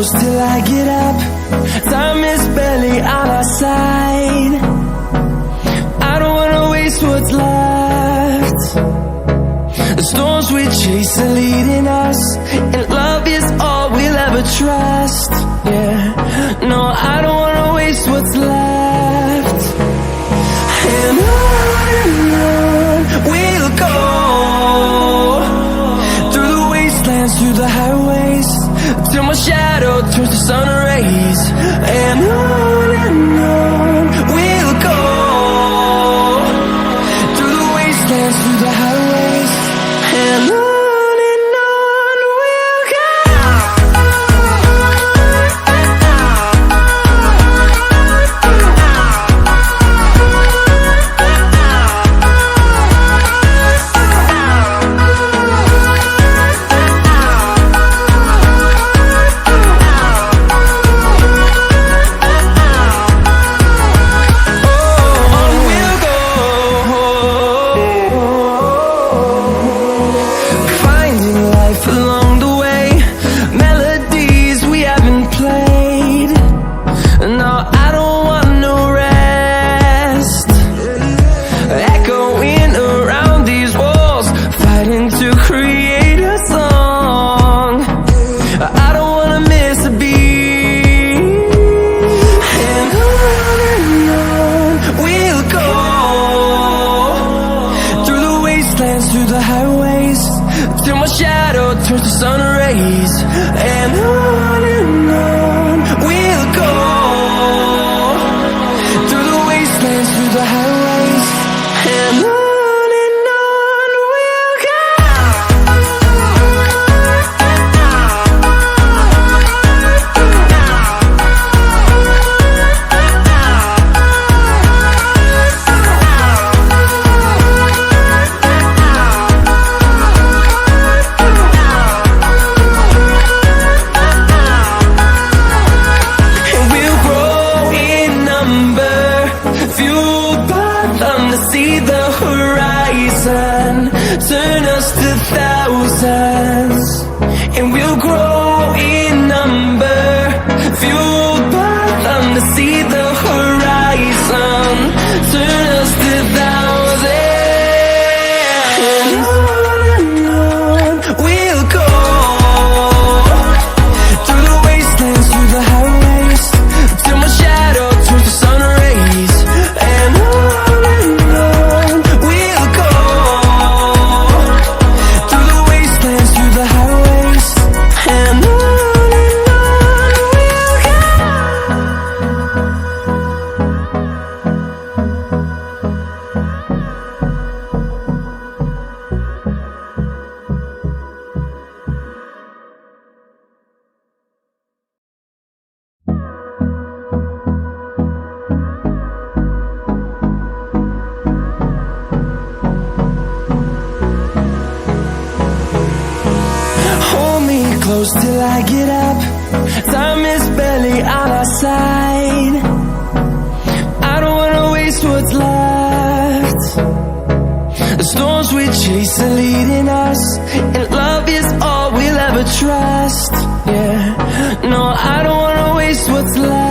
close till I get up. Time is barely on our side. I don't wanna waste what's left. The storms we chase are leading us, and love is all we'll ever trust. Yeah, no, I don't wanna waste what's left. And on we'll go, through the wastelands, through the highways, till my shadow turns to sun rays. And on we'll go, through the wastelands, through the highways, and on we'll go. Till I get up, time is barely on our side. I don't wanna waste what's left. The storms we chase are leading us, and love is all we'll ever trust. Yeah, no, I don't wanna waste what's left.